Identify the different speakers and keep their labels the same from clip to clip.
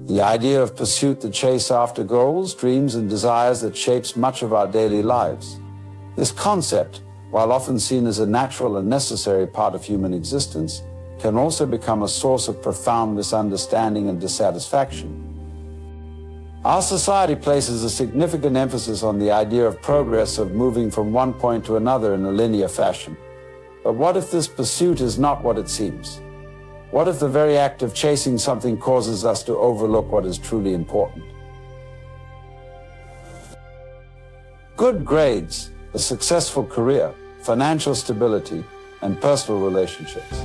Speaker 1: The idea of pursuit, the chase after goals, dreams and desires that shapes much of our daily lives. This concept, while often seen as a natural and necessary part of human existence, can also become a source of profound misunderstanding and dissatisfaction. Our society places a significant emphasis on the idea of progress, of moving from one point to another in a linear fashion. But what if this pursuit is not what it seems? What if the very act of chasing something causes us to overlook what is truly important? Good grades, a successful career, financial stability, and personal relationships.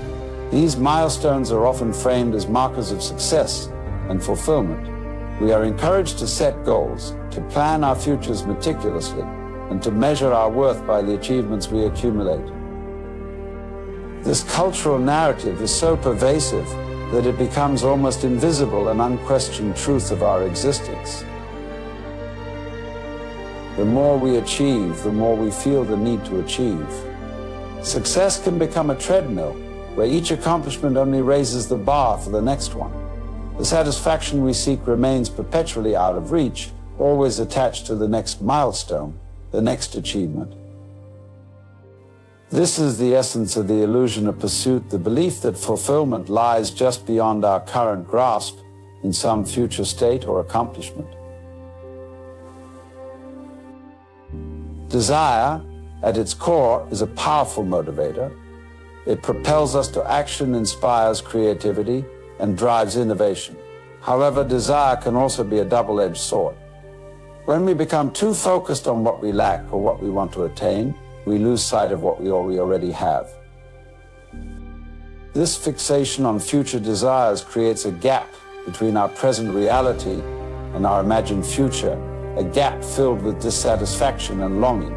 Speaker 1: These milestones are often framed as markers of success and fulfillment. We are encouraged to set goals, to plan our futures meticulously, and to measure our worth by the achievements we accumulate. This cultural narrative is so pervasive that it becomes almost invisible and unquestioned truth of our existence. The more we achieve, the more we feel the need to achieve. Success can become a treadmill where each accomplishment only raises the bar for the next one. The satisfaction we seek remains perpetually out of reach, always attached to the next milestone, the next achievement. This is the essence of the illusion of pursuit, the belief that fulfillment lies just beyond our current grasp in some future state or accomplishment. Desire, at its core, is a powerful motivator. It propels us to action, inspires creativity, and drives innovation. However, desire can also be a double-edged sword. When we become too focused on what we lack or what we want to attain, we lose sight of what we already have. This fixation on future desires creates a gap between our present reality and our imagined future, a gap filled with dissatisfaction and longing.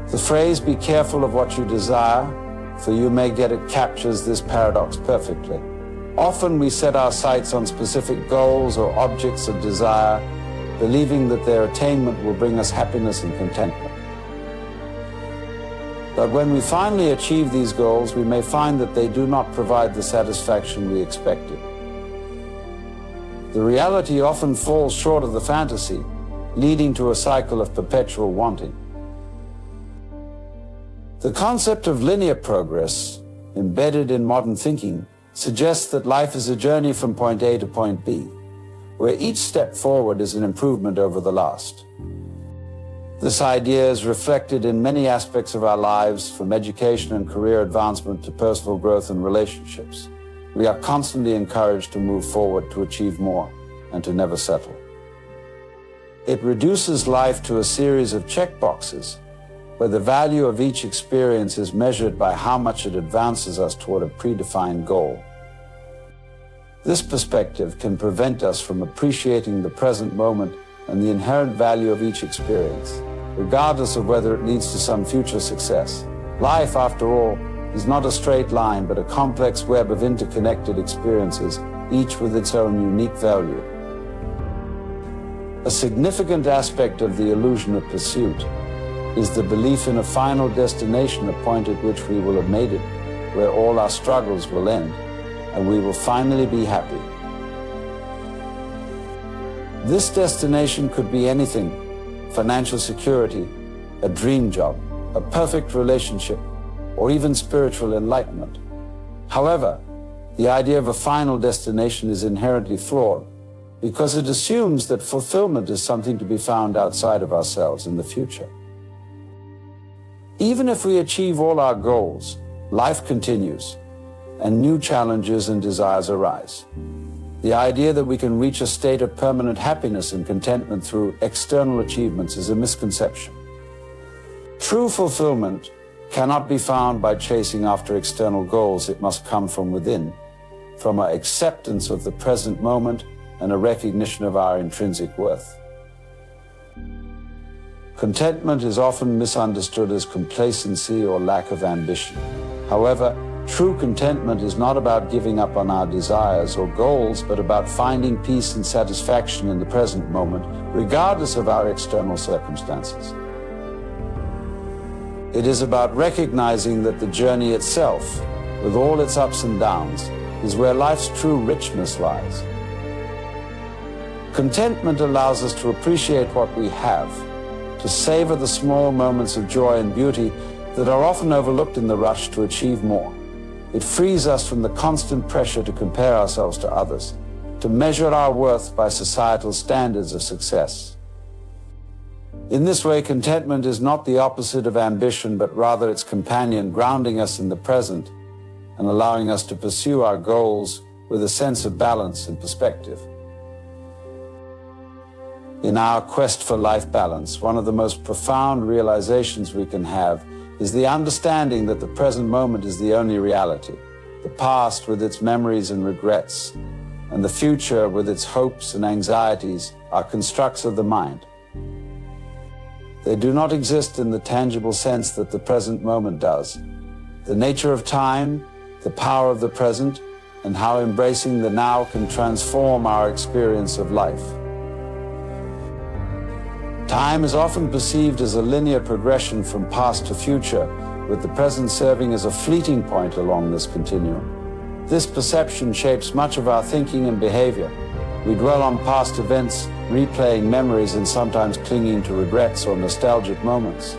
Speaker 1: The phrase, "be careful of what you desire, for you may get it," captures this paradox perfectly. Often we set our sights on specific goals or objects of desire, believing that their attainment will bring us happiness and contentment. But when we finally achieve these goals, we may find that they do not provide the satisfaction we expected. The reality often falls short of the fantasy, leading to a cycle of perpetual wanting. The concept of linear progress, embedded in modern thinking, suggests that life is a journey from point A to point B, where each step forward is an improvement over the last. This idea is reflected in many aspects of our lives, from education and career advancement to personal growth and relationships. We are constantly encouraged to move forward, to achieve more, and to never settle. It reduces life to a series of checkboxes, where the value of each experience is measured by how much it advances us toward a predefined goal. This perspective can prevent us from appreciating the present moment and the inherent value of each experience, regardless of whether it leads to some future success. Life, after all, is not a straight line, but a complex web of interconnected experiences, each with its own unique value. A significant aspect of the illusion of pursuit is the belief in a final destination, a point at which we will have made it, where all our struggles will end, and we will finally be happy. This destination could be anything: financial security, a dream job, a perfect relationship, or even spiritual enlightenment. However, the idea of a final destination is inherently flawed, because it assumes that fulfillment is something to be found outside of ourselves in the future. Even if we achieve all our goals, life continues, and new challenges and desires arise. The idea that we can reach a state of permanent happiness and contentment through external achievements is a misconception. True fulfillment cannot be found by chasing after external goals. It must come from within, from our acceptance of the present moment and a recognition of our intrinsic worth. Contentment is often misunderstood as complacency or lack of ambition. However, true contentment is not about giving up on our desires or goals, but about finding peace and satisfaction in the present moment, regardless of our external circumstances. It is about recognizing that the journey itself, with all its ups and downs, is where life's true richness lies. Contentment allows us to appreciate what we have, to savor the small moments of joy and beauty that are often overlooked in the rush to achieve more. It frees us from the constant pressure to compare ourselves to others, to measure our worth by societal standards of success. In this way, contentment is not the opposite of ambition, but rather its companion, grounding us in the present and allowing us to pursue our goals with a sense of balance and perspective. In our quest for life balance, one of the most profound realizations we can have is the understanding that the present moment is the only reality. The past with its memories and regrets, and the future with its hopes and anxieties are constructs of the mind. They do not exist in the tangible sense that the present moment does. The nature of time, the power of the present, and how embracing the now can transform our experience of life. Time is often perceived as a linear progression from past to future, with the present serving as a fleeting point along this continuum. This perception shapes much of our thinking and behavior. We dwell on past events, replaying memories and sometimes clinging to regrets or nostalgic moments.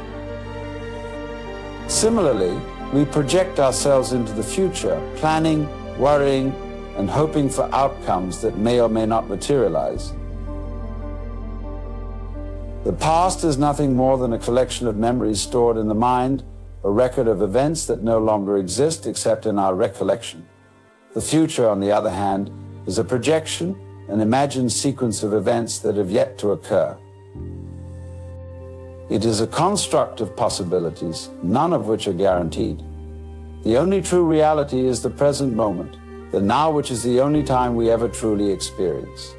Speaker 1: Similarly, we project ourselves into the future, planning, worrying, and hoping for outcomes that may or may not materialize. The past is nothing more than a collection of memories stored in the mind, a record of events that no longer exist except in our recollection. The future, on the other hand, is a projection, an imagined sequence of events that have yet to occur. It is a construct of possibilities, none of which are guaranteed. The only true reality is the present moment, the now, which is the only time we ever truly experience.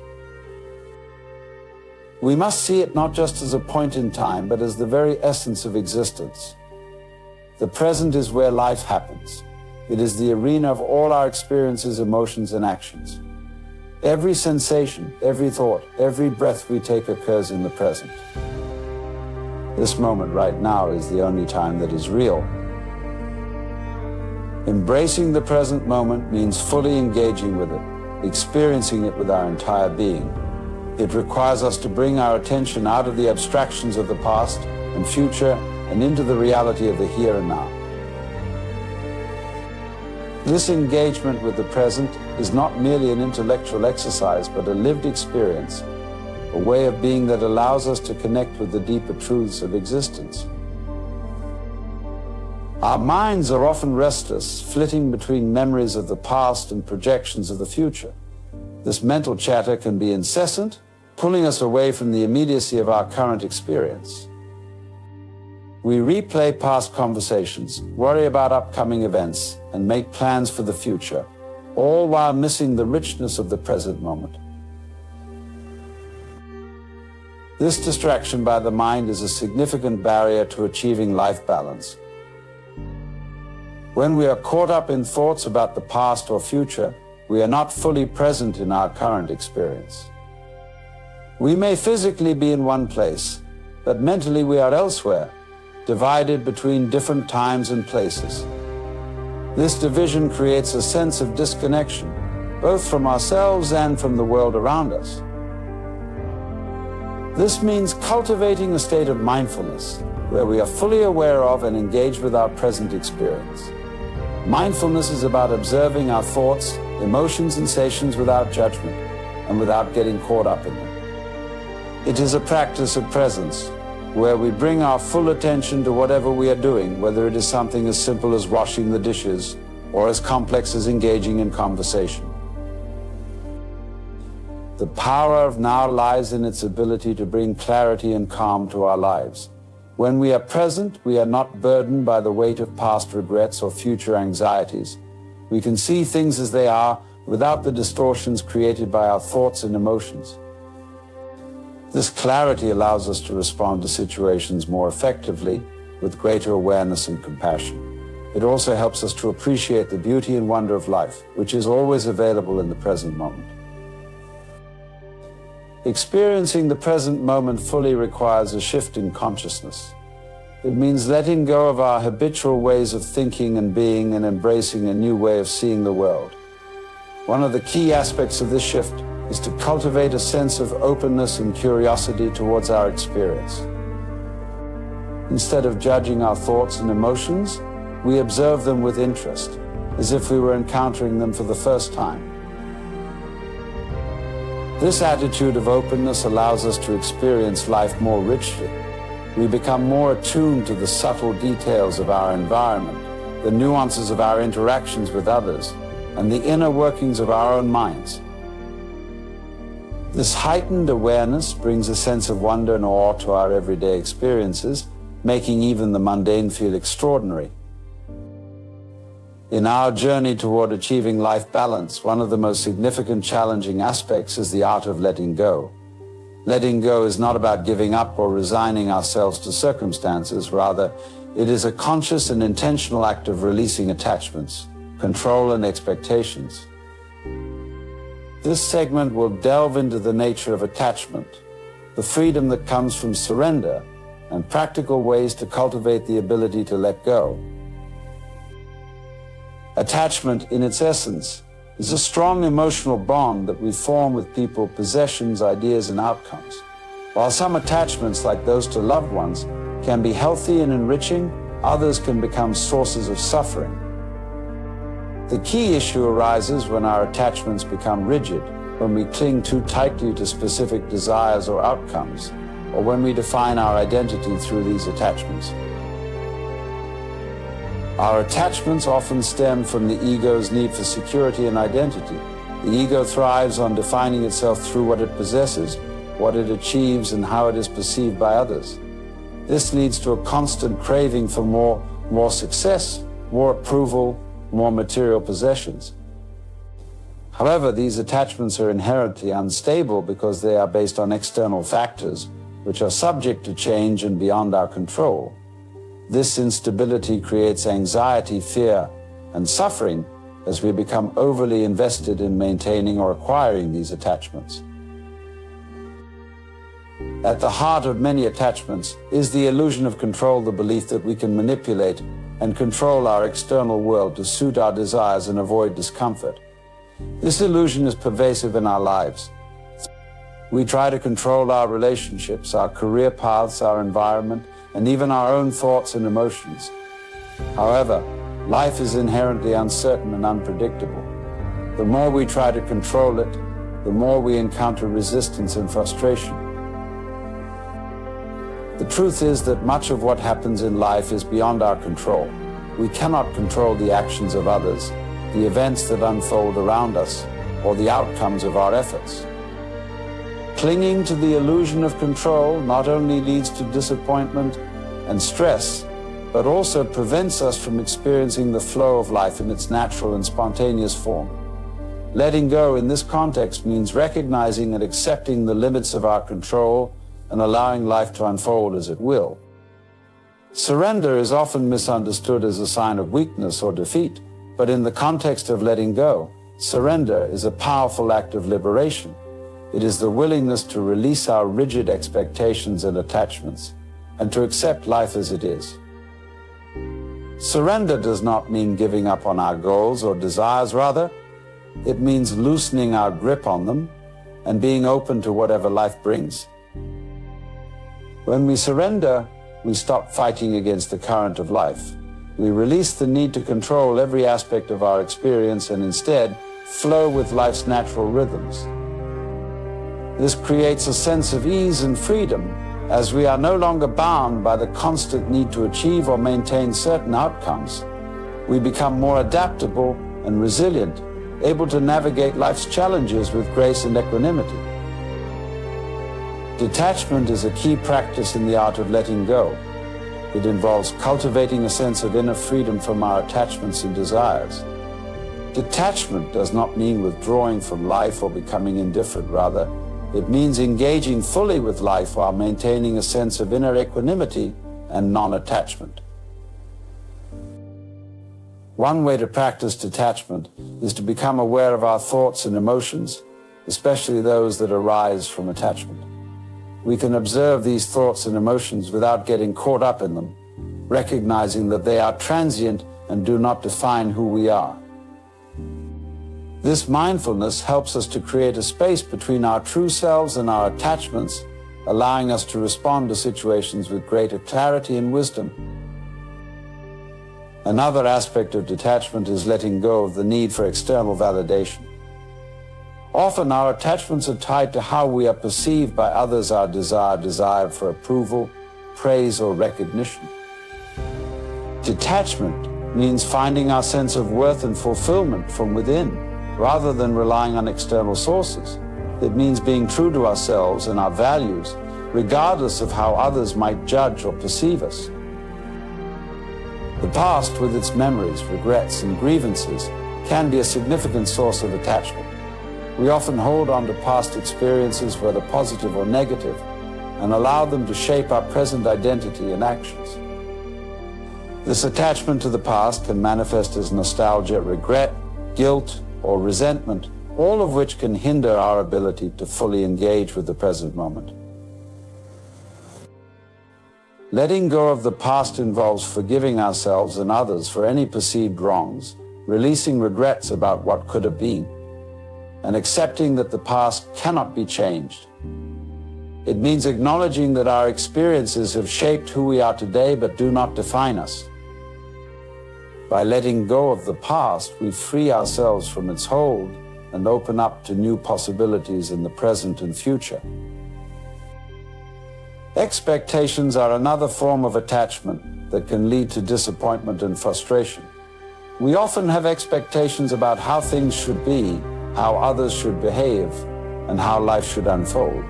Speaker 1: We must see it not just as a point in time, but as the very essence of existence. The present is where life happens. It is the arena of all our experiences, emotions, and actions. Every sensation, every thought, every breath we take occurs in the present. This moment right now is the only time that is real. Embracing the present moment means fully engaging with it, experiencing it with our entire being. It requires us to bring our attention out of the abstractions of the past and future and into the reality of the here and now. This engagement with the present is not merely an intellectual exercise, but a lived experience, a way of being that allows us to connect with the deeper truths of existence. Our minds are often restless, flitting between memories of the past and projections of the future. This mental chatter can be incessant, pulling us away from the immediacy of our current experience. We replay past conversations, worry about upcoming events, and make plans for the future, all while missing the richness of the present moment. This distraction by the mind is a significant barrier to achieving life balance. When we are caught up in thoughts about the past or future, we are not fully present in our current experience. We may physically be in one place, but mentally we are elsewhere, divided between different times and places. This division creates a sense of disconnection, both from ourselves and from the world around us. This means cultivating a state of mindfulness, where we are fully aware of and engaged with our present experience. Mindfulness is about observing our thoughts, emotions, and sensations without judgment and without getting caught up in them. It is a practice of presence, where we bring our full attention to whatever we are doing, whether it is something as simple as washing the dishes or as complex as engaging in conversation. The power of now lies in its ability to bring clarity and calm to our lives. When we are present, we are not burdened by the weight of past regrets or future anxieties. We can see things as they are without the distortions created by our thoughts and emotions. This clarity allows us to respond to situations more effectively, with greater awareness and compassion. It also helps us to appreciate the beauty and wonder of life, which is always available in the present moment. Experiencing the present moment fully requires a shift in consciousness. It means letting go of our habitual ways of thinking and being and embracing a new way of seeing the world. One of the key aspects of this shift is to cultivate a sense of openness and curiosity towards our experience. Instead of judging our thoughts and emotions, we observe them with interest, as if we were encountering them for the first time. This attitude of openness allows us to experience life more richly. We become more attuned to the subtle details of our environment, the nuances of our interactions with others, and the inner workings of our own minds. This heightened awareness brings a sense of wonder and awe to our everyday experiences, making even the mundane feel extraordinary. In our journey toward achieving life balance, one of the most significant challenging aspects is the art of letting go. Letting go is not about giving up or resigning ourselves to circumstances. Rather, it is a conscious and intentional act of releasing attachments, control, and expectations. This segment will delve into the nature of attachment, the freedom that comes from surrender, and practical ways to cultivate the ability to let go. Attachment, in its essence, is a strong emotional bond that we form with people, possessions, ideas, and outcomes. While some attachments, like those to loved ones, can be healthy and enriching, others can become sources of suffering. The key issue arises when our attachments become rigid, when we cling too tightly to specific desires or outcomes, or when we define our identity through these attachments. Our attachments often stem from the ego's need for security and identity. The ego thrives on defining itself through what it possesses, what it achieves, and how it is perceived by others. This leads to a constant craving for more success, more approval, more material possessions. However, these attachments are inherently unstable because they are based on external factors, which are subject to change and beyond our control. This instability creates anxiety, fear, and suffering as we become overly invested in maintaining or acquiring these attachments. At the heart of many attachments is the illusion of control, the belief that we can manipulate and control our external world to suit our desires and avoid discomfort. This illusion is pervasive in our lives. We try to control our relationships, our career paths, our environment, and even our own thoughts and emotions. However, life is inherently uncertain and unpredictable. The more we try to control it, the more we encounter resistance and frustration. The truth is that much of what happens in life is beyond our control. We cannot control the actions of others, the events that unfold around us, or the outcomes of our efforts. Clinging to the illusion of control not only leads to disappointment and stress, but also prevents us from experiencing the flow of life in its natural and spontaneous form. Letting go in this context means recognizing and accepting the limits of our control and allowing life to unfold as it will. Surrender is often misunderstood as a sign of weakness or defeat, but in the context of letting go, surrender is a powerful act of liberation. It is the willingness to release our rigid expectations and attachments and to accept life as it is. Surrender does not mean giving up on our goals or desires. Rather, it means loosening our grip on them and being open to whatever life brings. When we surrender, we stop fighting against the current of life. We release the need to control every aspect of our experience and instead flow with life's natural rhythms. This creates a sense of ease and freedom, as we are no longer bound by the constant need to achieve or maintain certain outcomes. We become more adaptable and resilient, able to navigate life's challenges with grace and equanimity. Detachment is a key practice in the art of letting go. It involves cultivating a sense of inner freedom from our attachments and desires. Detachment does not mean withdrawing from life or becoming indifferent. Rather, it means engaging fully with life while maintaining a sense of inner equanimity and non-attachment. One way to practice detachment is to become aware of our thoughts and emotions, especially those that arise from attachment. We can observe these thoughts and emotions without getting caught up in them, recognizing that they are transient and do not define who we are. This mindfulness helps us to create a space between our true selves and our attachments, allowing us to respond to situations with greater clarity and wisdom. Another aspect of detachment is letting go of the need for external validation. Often our attachments are tied to how we are perceived by others, our desire for approval, praise, or recognition. Detachment means finding our sense of worth and fulfillment from within, rather than relying on external sources. It means being true to ourselves and our values, regardless of how others might judge or perceive us. The past, with its memories, regrets, and grievances, can be a significant source of attachment. We often hold on to past experiences, whether positive or negative, and allow them to shape our present identity and actions. This attachment to the past can manifest as nostalgia, regret, guilt, or resentment, all of which can hinder our ability to fully engage with the present moment. Letting go of the past involves forgiving ourselves and others for any perceived wrongs, releasing regrets about what could have been, and accepting that the past cannot be changed. It means acknowledging that our experiences have shaped who we are today but do not define us. By letting go of the past, we free ourselves from its hold and open up to new possibilities in the present and future. Expectations are another form of attachment that can lead to disappointment and frustration. We often have expectations about how things should be, how others should behave, and how life should unfold.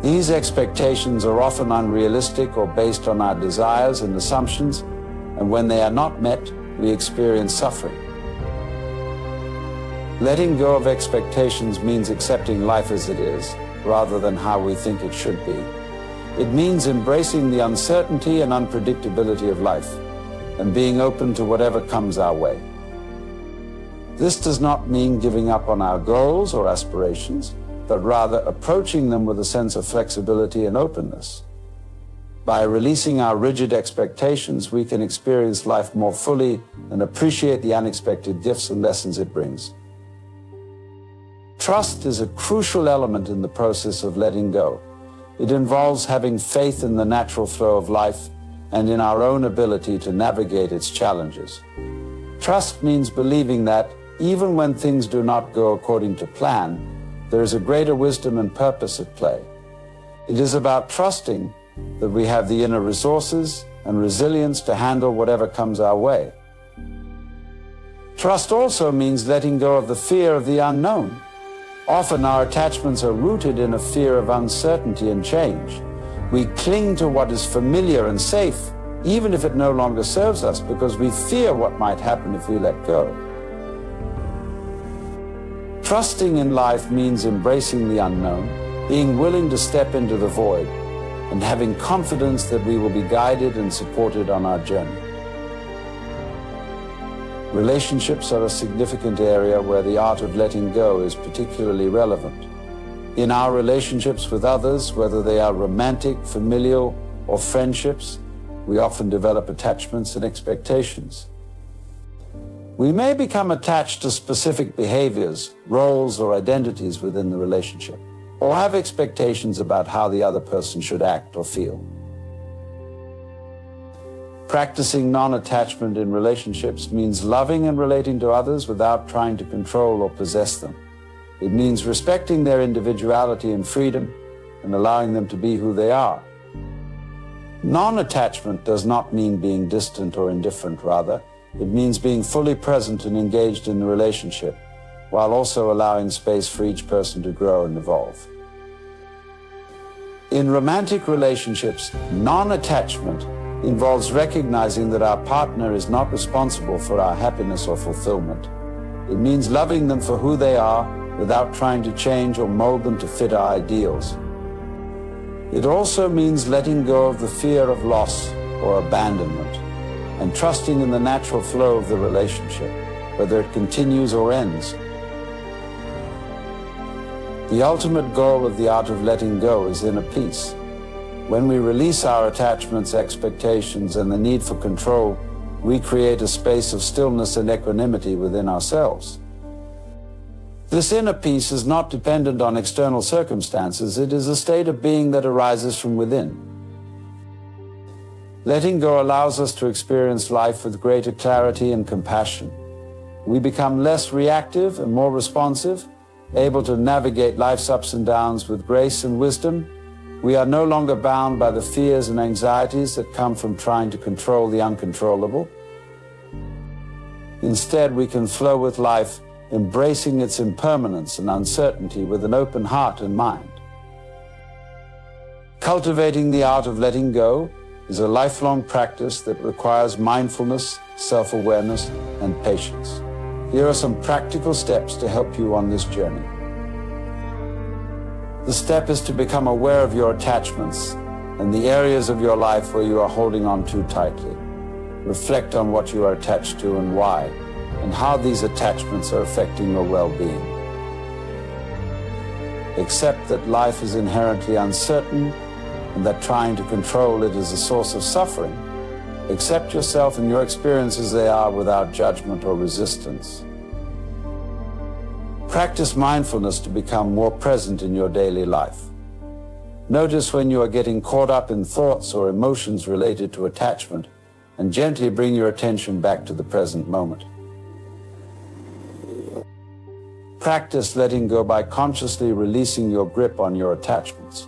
Speaker 1: These expectations are often unrealistic or based on our desires and assumptions, and when they are not met, we experience suffering. Letting go of expectations means accepting life as it is, rather than how we think it should be. It means embracing the uncertainty and unpredictability of life, and being open to whatever comes our way. This does not mean giving up on our goals or aspirations, but rather approaching them with a sense of flexibility and openness. By releasing our rigid expectations, we can experience life more fully and appreciate the unexpected gifts and lessons it brings. Trust is a crucial element in the process of letting go. It involves having faith in the natural flow of life and in our own ability to navigate its challenges. Trust means believing that, even when things do not go according to plan, there is a greater wisdom and purpose at play. It is about trusting that we have the inner resources and resilience to handle whatever comes our way. Trust also means letting go of the fear of the unknown. Often our attachments are rooted in a fear of uncertainty and change. We cling to what is familiar and safe, even if it no longer serves us, because we fear what might happen if we let go. Trusting in life means embracing the unknown, being willing to step into the void, and having confidence that we will be guided and supported on our journey. Relationships are a significant area where the art of letting go is particularly relevant. In our relationships with others, whether they are romantic, familial, or friendships, we often develop attachments and expectations. We may become attached to specific behaviors, roles, or identities within the relationship, or have expectations about how the other person should act or feel. Practicing non-attachment in relationships means loving and relating to others without trying to control or possess them. It means respecting their individuality and freedom and allowing them to be who they are. Non-attachment does not mean being distant or indifferent, rather. It means being fully present and engaged in the relationship, while also allowing space for each person to grow and evolve. In romantic relationships, non-attachment involves recognizing that our partner is not responsible for our happiness or fulfillment. It means loving them for who they are without trying to change or mold them to fit our ideals. It also means letting go of the fear of loss or abandonment and trusting in the natural flow of the relationship, whether it continues or ends. The ultimate goal of the art of letting go is inner peace. When we release our attachments, expectations, and the need for control, we create a space of stillness and equanimity within ourselves. This inner peace is not dependent on external circumstances. It is a state of being that arises from within. Letting go allows us to experience life with greater clarity and compassion. We become less reactive and more responsive, able to navigate life's ups and downs with grace and wisdom. We are no longer bound by the fears and anxieties that come from trying to control the uncontrollable. Instead, we can flow with life, embracing its impermanence and uncertainty with an open heart and mind. Cultivating the art of letting go is a lifelong practice that requires mindfulness, self-awareness, and patience. Here are some practical steps to help you on this journey. The step is to become aware of your attachments and the areas of your life where you are holding on too tightly. Reflect on what you are attached to and why, and how these attachments are affecting your well-being. Accept that life is inherently uncertain and that trying to control it is a source of suffering. Accept yourself and your experiences as they are without judgment or resistance. Practice mindfulness to become more present in your daily life. Notice when you are getting caught up in thoughts or emotions related to attachment, and gently bring your attention back to the present moment. Practice letting go by consciously releasing your grip on your attachments.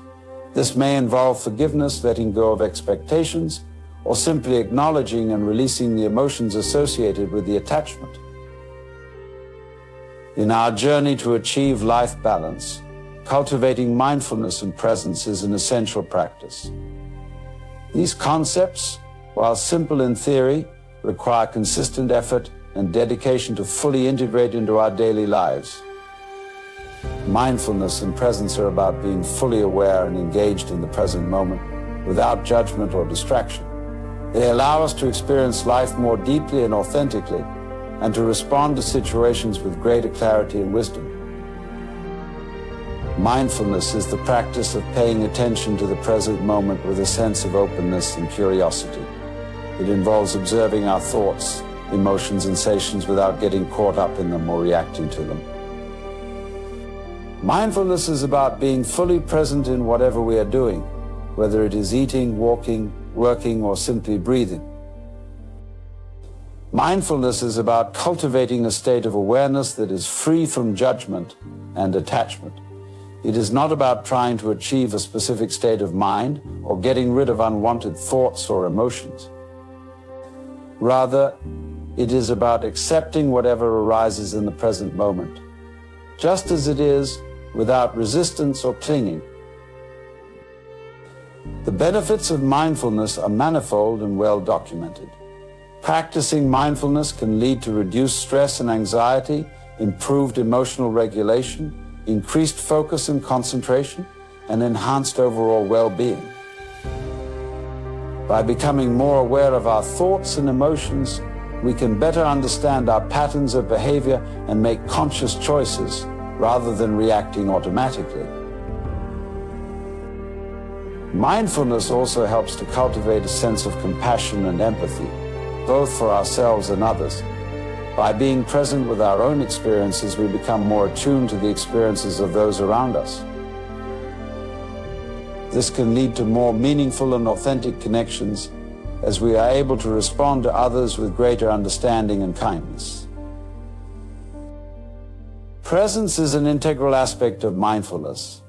Speaker 1: This may involve forgiveness, letting go of expectations, or simply acknowledging and releasing the emotions associated with the attachment. In our journey to achieve life balance, cultivating mindfulness and presence is an essential practice. These concepts, while simple in theory, require consistent effort and dedication to fully integrate into our daily lives. Mindfulness and presence are about being fully aware and engaged in the present moment without judgment or distraction. They allow us to experience life more deeply and authentically, and to respond to situations with greater clarity and wisdom. Mindfulness is the practice of paying attention to the present moment with a sense of openness and curiosity. It involves observing our thoughts, emotions, and sensations without getting caught up in them or reacting to them. Mindfulness is about being fully present in whatever we are doing, whether it is eating, walking, working, or simply breathing. Mindfulness is about cultivating a state of awareness that is free from judgment and attachment. It is not about trying to achieve a specific state of mind or getting rid of unwanted thoughts or emotions. Rather, it is about accepting whatever arises in the present moment, just as it is, without resistance or clinging. The benefits of mindfulness are manifold and well documented. Practicing mindfulness can lead to reduced stress and anxiety, improved emotional regulation, increased focus and concentration, and enhanced overall well-being. By becoming more aware of our thoughts and emotions, we can better understand our patterns of behavior and make conscious choices rather than reacting automatically. Mindfulness also helps to cultivate a sense of compassion and empathy, both for ourselves and others. By being present with our own experiences, we become more attuned to the experiences of those around us. This can lead to more meaningful and authentic connections as we are able to respond to others with greater understanding and kindness. Presence is an integral aspect of mindfulness.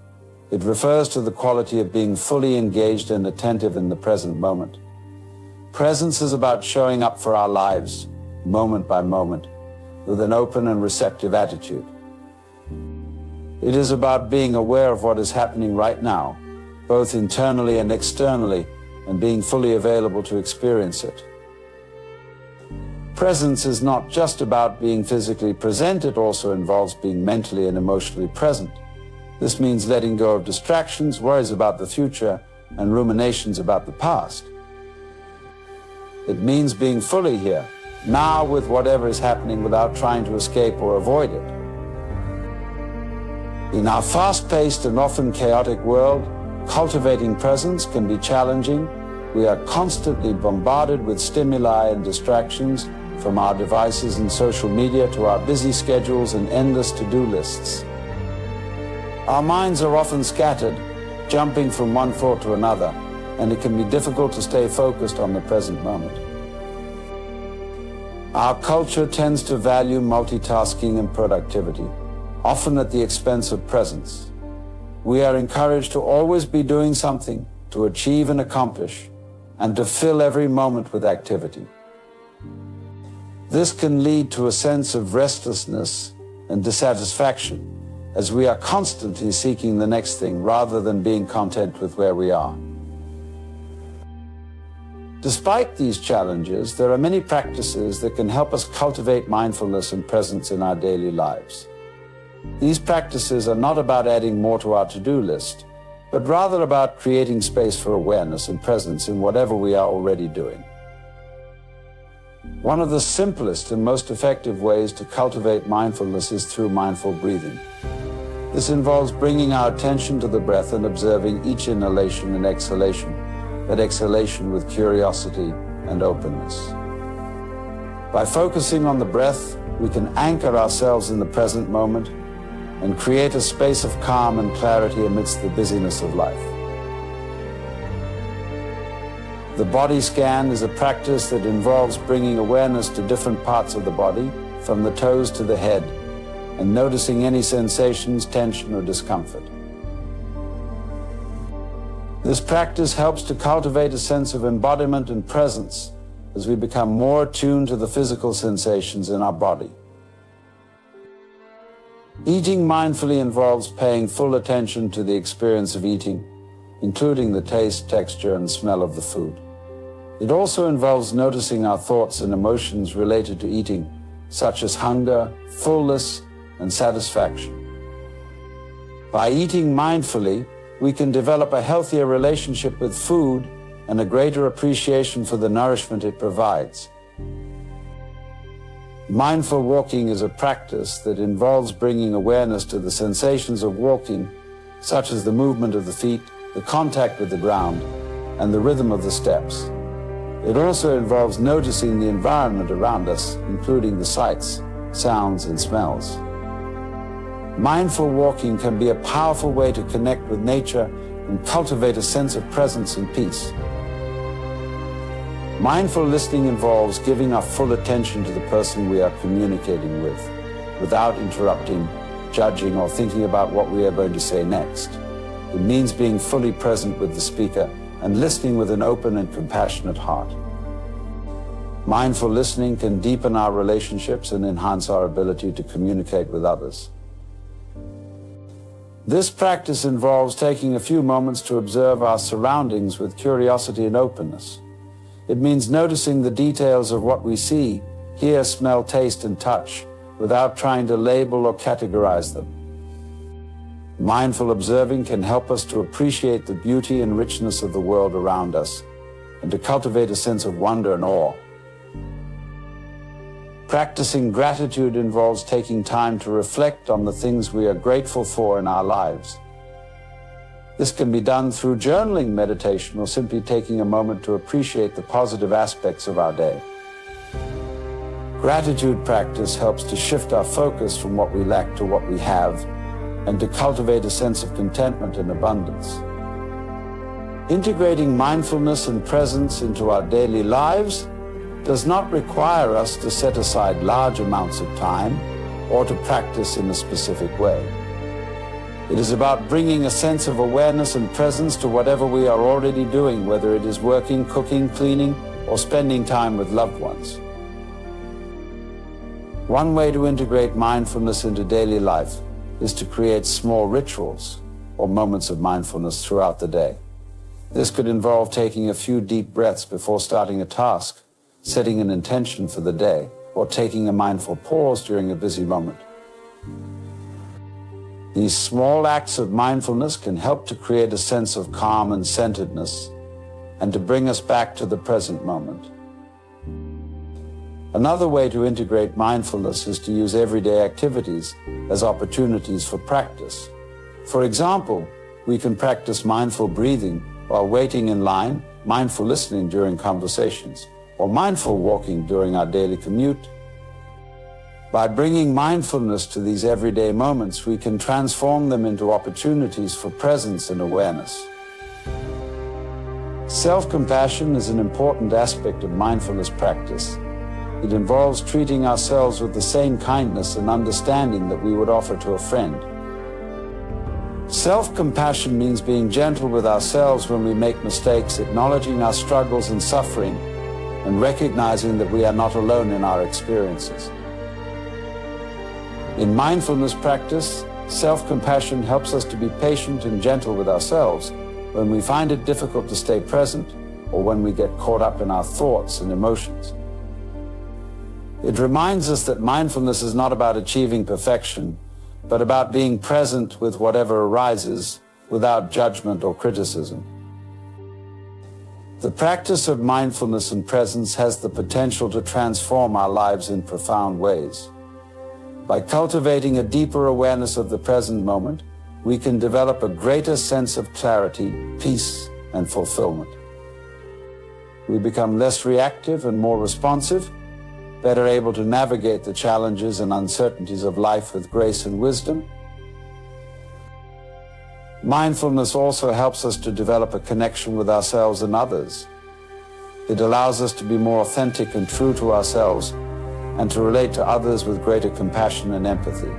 Speaker 1: It refers to the quality of being fully engaged and attentive in the present moment. Presence is about showing up for our lives, moment by moment, with an open and receptive attitude. It is about being aware of what is happening right now, both internally and externally, and being fully available to experience it. Presence is not just about being physically present, it also involves being mentally and emotionally present. This means letting go of distractions, worries about the future, and ruminations about the past. It means being fully here, now with whatever is happening without trying to escape or avoid it. In our fast-paced and often chaotic world, cultivating presence can be challenging, we are constantly bombarded with stimuli and distractions, from our devices and social media to our busy schedules and endless to-do lists. Our minds are often scattered, jumping from one thought to another, and it can be difficult to stay focused on the present moment. Our culture tends to value multitasking and productivity, often at the expense of presence. We are encouraged to always be doing something, to achieve and accomplish, and to fill every moment with activity. This can lead to a sense of restlessness and dissatisfaction, as we are constantly seeking the next thing rather than being content with where we are. Despite these challenges, there are many practices that can help us cultivate mindfulness and presence in our daily lives. These practices are not about adding more to our to-do list, but rather about creating space for awareness and presence in whatever we are already doing. One of the simplest and most effective ways to cultivate mindfulness is through mindful breathing. This involves bringing our attention to the breath and observing each inhalation and exhalation, but exhalation with curiosity and openness. By focusing on the breath, we can anchor ourselves in the present moment and create a space of calm and clarity amidst the busyness of life. The body scan is a practice that involves bringing awareness to different parts of the body, from the toes to the head, and noticing any sensations, tension, or discomfort. This practice helps to cultivate a sense of embodiment and presence as we become more attuned to the physical sensations in our body. Eating mindfully involves paying full attention to the experience of eating, including the taste, texture, and smell of the food. It also involves noticing our thoughts and emotions related to eating, such as hunger, fullness, and satisfaction. By eating mindfully, we can develop a healthier relationship with food and a greater appreciation for the nourishment it provides. Mindful walking is a practice that involves bringing awareness to the sensations of walking, such as the movement of the feet, the contact with the ground, and the rhythm of the steps. It also involves noticing the environment around us, including the sights, sounds, and smells. Mindful walking can be a powerful way to connect with nature and cultivate a sense of presence and peace. Mindful listening involves giving our full attention to the person we are communicating with, without interrupting, judging, or thinking about what we are going to say next. It means being fully present with the speaker and listening with an open and compassionate heart. Mindful listening can deepen our relationships and enhance our ability to communicate with others. This practice involves taking a few moments to observe our surroundings with curiosity and openness. It means noticing the details of what we see, hear, smell, taste, and touch, without trying to label or categorize them. Mindful observing can help us to appreciate the beauty and richness of the world around us and to cultivate a sense of wonder and awe. Practicing gratitude involves taking time to reflect on the things we are grateful for in our lives. This can be done through journaling, meditation, or simply taking a moment to appreciate the positive aspects of our day. Gratitude practice helps to shift our focus from what we lack to what we have, and to cultivate a sense of contentment and abundance. Integrating mindfulness and presence into our daily lives does not require us to set aside large amounts of time or to practice in a specific way. It is about bringing a sense of awareness and presence to whatever we are already doing, whether it is working, cooking, cleaning, or spending time with loved ones. One way to integrate mindfulness into daily life is to create small rituals or moments of mindfulness throughout the day. This could involve taking a few deep breaths before starting a task, setting an intention for the day, or taking a mindful pause during a busy moment. These small acts of mindfulness can help to create a sense of calm and centeredness and to bring us back to the present moment. Another way to integrate mindfulness is to use everyday activities as opportunities for practice. For example, we can practice mindful breathing while waiting in line mindful listening during conversations, or mindful walking during our daily commute. By bringing mindfulness to these everyday moments, we can transform them into opportunities for presence and awareness. Self-compassion is an important aspect of mindfulness practice. It involves treating ourselves with the same kindness and understanding that we would offer to a friend. Self-compassion means being gentle with ourselves when we make mistakes, acknowledging our struggles and suffering, and recognizing that we are not alone in our experiences. In mindfulness practice, self-compassion helps us to be patient and gentle with ourselves when we find it difficult to stay present or when we get caught up in our thoughts and emotions. It reminds us that mindfulness is not about achieving perfection, but about being present with whatever arises without judgment or criticism. The practice of mindfulness and presence has the potential to transform our lives in profound ways. By cultivating a deeper awareness of the present moment, we can develop a greater sense of clarity, peace, and fulfillment. We become less reactive and more responsive, better able to navigate the challenges and uncertainties of life with grace and wisdom. Mindfulness also helps us to develop a connection with ourselves and others. It allows us to be more authentic and true to ourselves and to relate to others with greater compassion and empathy.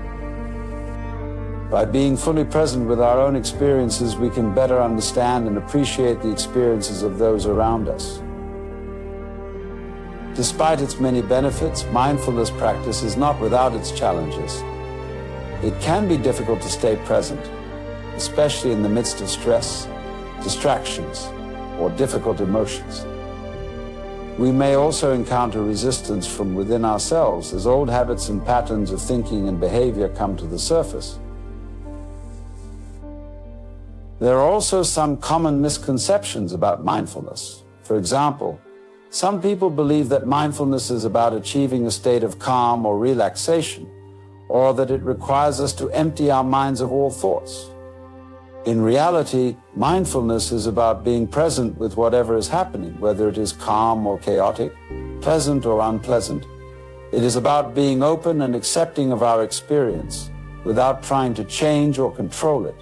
Speaker 1: By being fully present with our own experiences, we can better understand and appreciate the experiences of those around us. Despite its many benefits, mindfulness practice is not without its challenges. It can be difficult to stay present, especially in the midst of stress, distractions, or difficult emotions. We may also encounter resistance from within ourselves as old habits and patterns of thinking and behavior come to the surface. There are also some common misconceptions about mindfulness. For example, some people believe that mindfulness is about achieving a state of calm or relaxation, or that it requires us to empty our minds of all thoughts. In reality, mindfulness is about being present with whatever is happening, whether it is calm or chaotic, pleasant or unpleasant. It is about being open and accepting of our experience without trying to change or control it.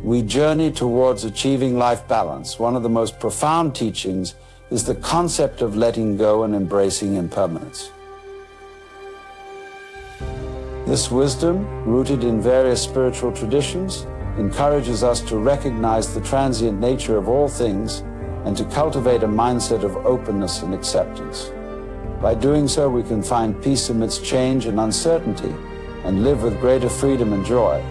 Speaker 1: We journey towards achieving life balance. One of the most profound teachings is the concept of letting go and embracing impermanence. This wisdom, rooted in various spiritual traditions, encourages us to recognize the transient nature of all things and to cultivate a mindset of openness and acceptance. By doing so, we can find peace amidst change and uncertainty and live with greater freedom and joy.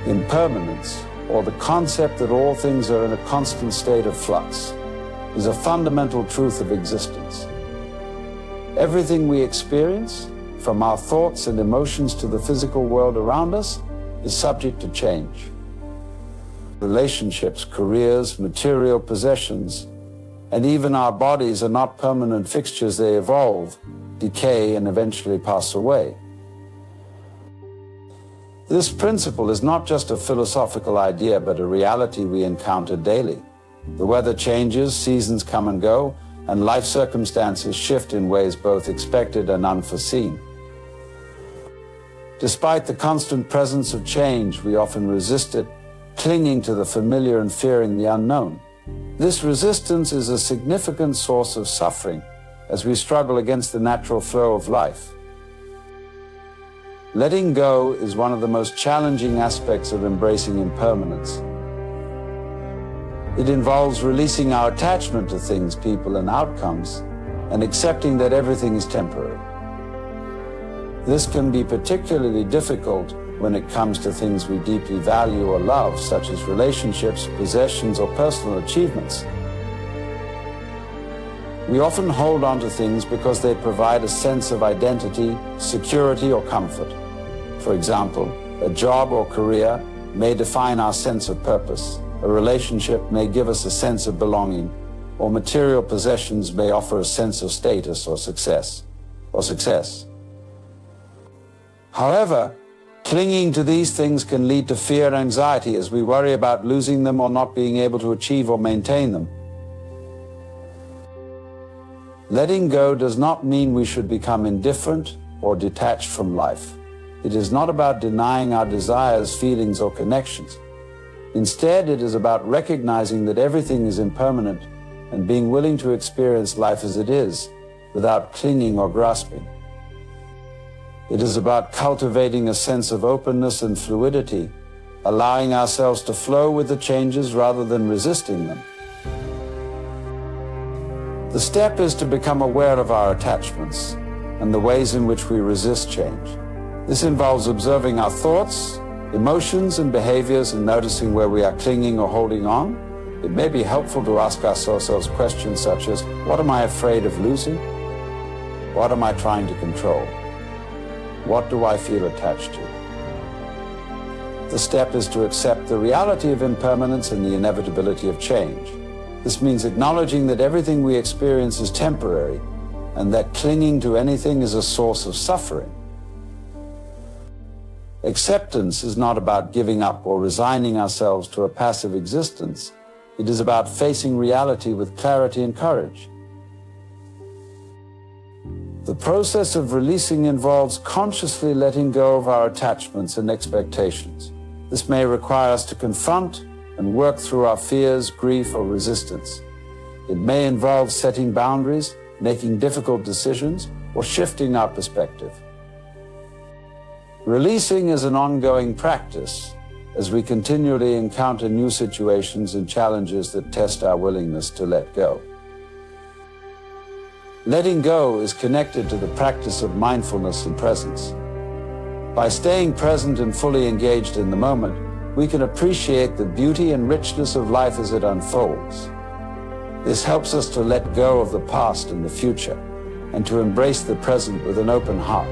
Speaker 1: Impermanence, or the concept that all things are in a constant state of flux, is a fundamental truth of existence. Everything we experience, from our thoughts and emotions to the physical world around us, is subject to change. Relationships, careers, material possessions, and even our bodies are not permanent fixtures. They evolve, decay, and eventually pass away. This principle is not just a philosophical idea, but a reality we encounter daily. The weather changes, seasons come and go, and life circumstances shift in ways both expected and unforeseen. Despite the constant presence of change, we often resist it, clinging to the familiar and fearing the unknown. This resistance is a significant source of suffering as we struggle against the natural flow of life. Letting go is one of the most challenging aspects of embracing impermanence. It involves releasing our attachment to things, people, and outcomes, and accepting that everything is temporary. This can be particularly difficult when it comes to things we deeply value or love, such as relationships, possessions, or personal achievements. We often hold on to things because they provide a sense of identity, security, or comfort. For example, a job or career may define our sense of purpose. A relationship may give us a sense of belonging, or material possessions may offer a sense of status or success. However, Clinging to these things can lead to fear and anxiety as we worry about losing them or not being able to achieve or maintain them. Letting go does not mean we should become indifferent or detached from life. It is not about denying our desires, feelings, or connections. Instead, it is about recognizing that everything is impermanent and being willing to experience life as it is, without clinging or grasping. It is about cultivating a sense of openness and fluidity, allowing ourselves to flow with the changes rather than resisting them. The step is to become aware of our attachments and the ways in which we resist change. This involves observing our thoughts, emotions, and behaviors and noticing where we are clinging or holding on. It may be helpful to ask ourselves questions such as, what am I afraid of losing? What am I trying to control? What do I feel attached to? The step is to accept the reality of impermanence and the inevitability of change. This means acknowledging that everything we experience is temporary and that clinging to anything is a source of suffering. Acceptance is not about giving up or resigning ourselves to a passive existence. It is about facing reality with clarity and courage. The process of releasing involves consciously letting go of our attachments and expectations. This may require us to confront and work through our fears, grief, or resistance. It may involve setting boundaries, making difficult decisions, or shifting our perspective. Releasing is an ongoing practice as we continually encounter new situations and challenges that test our willingness to let go. Letting go is connected to the practice of mindfulness and presence. By staying present and fully engaged in the moment, we can appreciate the beauty and richness of life as it unfolds. This helps us to let go of the past and the future, and to embrace the present with an open heart.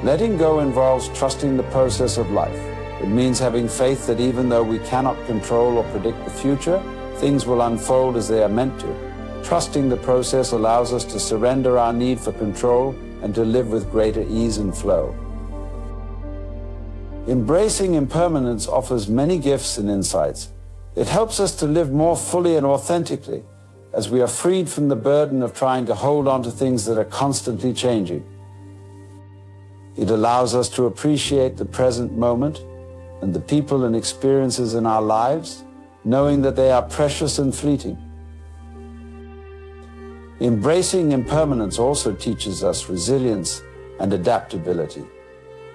Speaker 1: Letting go involves trusting the process of life. It means having faith that even though we cannot control or predict the future, things will unfold as they are meant to. Trusting the process allows us to surrender our need for control and to live with greater ease and flow. Embracing impermanence offers many gifts and insights. It helps us to live more fully and authentically, as we are freed from the burden of trying to hold on to things that are constantly changing. It allows us to appreciate the present moment and the people and experiences in our lives, knowing that they are precious and fleeting. Embracing impermanence also teaches us resilience and adaptability.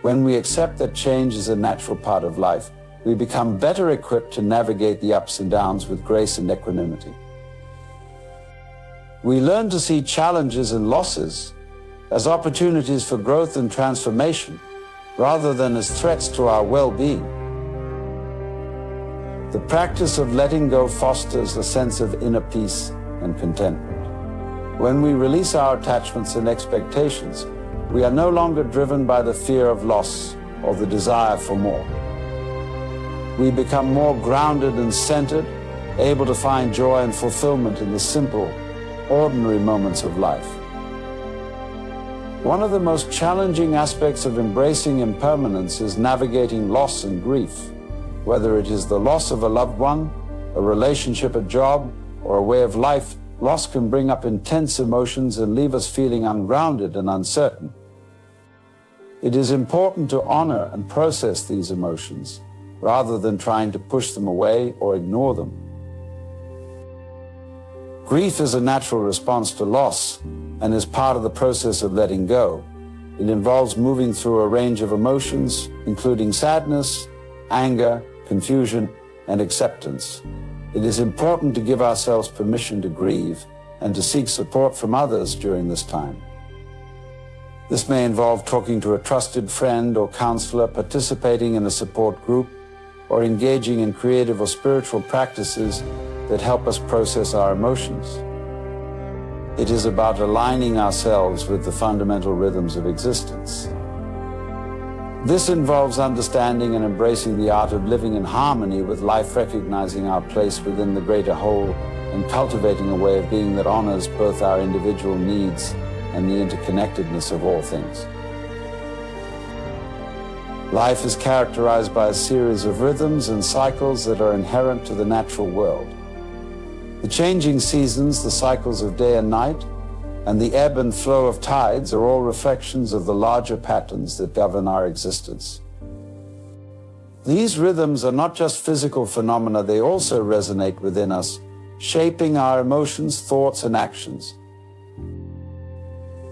Speaker 1: When we accept that change is a natural part of life, we become better equipped to navigate the ups and downs with grace and equanimity. We learn to see challenges and losses as opportunities for growth and transformation, rather than as threats to our well-being. The practice of letting go fosters a sense of inner peace and contentment. When we release our attachments and expectations, we are no longer driven by the fear of loss or the desire for more. We become more grounded and centered, able to find joy and fulfillment in the simple, ordinary moments of life. One of the most challenging aspects of embracing impermanence is navigating loss and grief. Whether it is the loss of a loved one, a relationship, a job, or a way of life, loss can bring up intense emotions and leave us feeling ungrounded and uncertain. It is important to honor and process these emotions, rather than trying to push them away or ignore them. Grief is a natural response to loss and is part of the process of letting go. It involves moving through a range of emotions, including sadness, anger, confusion, and acceptance. It is important to give ourselves permission to grieve and to seek support from others during this time. This may involve talking to a trusted friend or counselor, participating in a support group, or engaging in creative or spiritual practices that help us process our emotions. It is about aligning ourselves with the fundamental rhythms of existence. This involves understanding and embracing the art of living in harmony with life, recognizing our place within the greater whole, and cultivating a way of being that honors both our individual needs and the interconnectedness of all things. Life is characterized by a series of rhythms and cycles that are inherent to the natural world. The changing seasons, the cycles of day and night, and the ebb and flow of tides are all reflections of the larger patterns that govern our existence. These rhythms are not just physical phenomena, they also resonate within us, shaping our emotions, thoughts, and actions.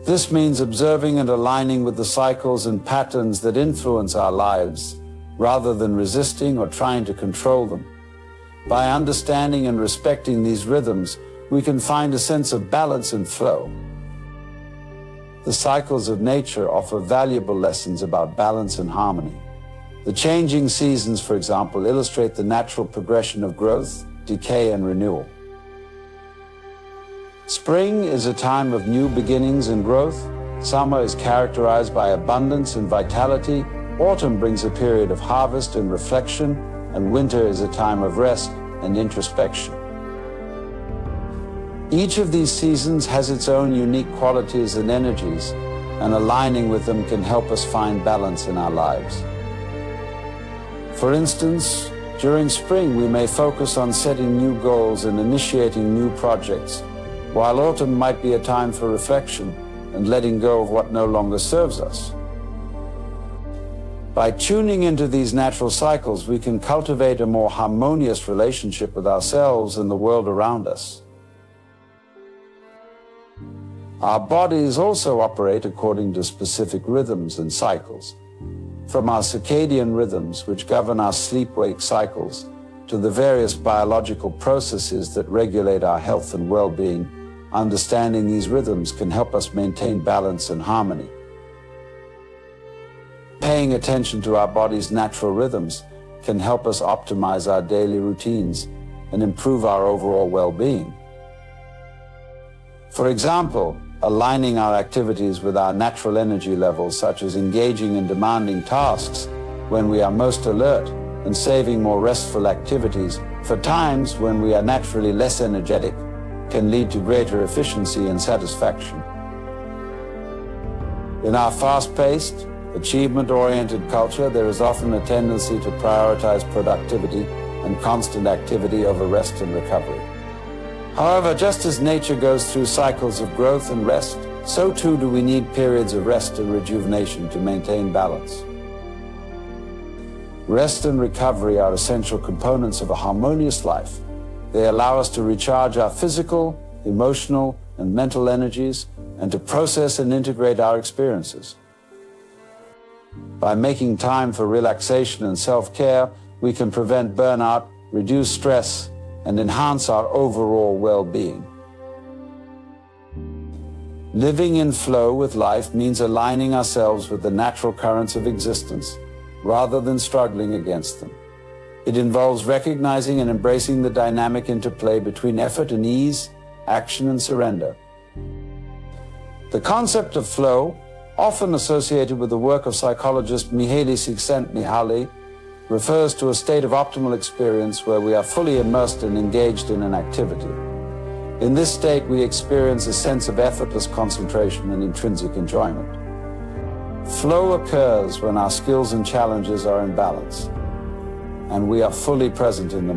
Speaker 1: This means observing and aligning with the cycles and patterns that influence our lives, rather than resisting or trying to control them. By understanding and respecting these rhythms, we can find a sense of balance and flow. The cycles of nature offer valuable lessons about balance and harmony. The changing seasons, for example, illustrate the natural progression of growth, decay, and renewal. Spring is a time of new beginnings and growth. Summer is characterized by abundance and vitality. Autumn brings a period of harvest and reflection, and winter is a time of rest and introspection. Each of these seasons has its own unique qualities and energies, and aligning with them can help us find balance in our lives. For instance, during spring we may focus on setting new goals and initiating new projects, while autumn might be a time for reflection and letting go of what no longer serves us. By tuning into these natural cycles, we can cultivate a more harmonious relationship with ourselves and the world around us. Our bodies also operate according to specific rhythms and cycles. From our circadian rhythms, which govern our sleep-wake cycles, to the various biological processes that regulate our health and well-being, understanding these rhythms can help us maintain balance and harmony. Paying attention to our body's natural rhythms can help us optimize our daily routines and improve our overall well-being. For example, aligning our activities with our natural energy levels, such as engaging in demanding tasks when we are most alert and saving more restful activities for times when we are naturally less energetic, can lead to greater efficiency and satisfaction. In our fast-paced, achievement-oriented culture, there is often a tendency to prioritize productivity and constant activity over rest and recovery. However, just as nature goes through cycles of growth and rest, so too do we need periods of rest and rejuvenation to maintain balance. Rest and recovery are essential components of a harmonious life. They allow us to recharge our physical, emotional, and mental energies and to process and integrate our experiences. By making time for relaxation and self-care, we can prevent burnout, reduce stress, and enhance our overall well-being. Living in flow with life means aligning ourselves with the natural currents of existence, rather than struggling against them. It involves recognizing and embracing the dynamic interplay between effort and ease, action and surrender. The concept of flow, often associated with the work of psychologist Mihaly Csikszentmihalyi, refers to a state of optimal experience where we are fully immersed and engaged in an activity. In this state, we experience a sense of effortless concentration and intrinsic enjoyment. Flow occurs when our skills and challenges are in balance, and we are fully present in the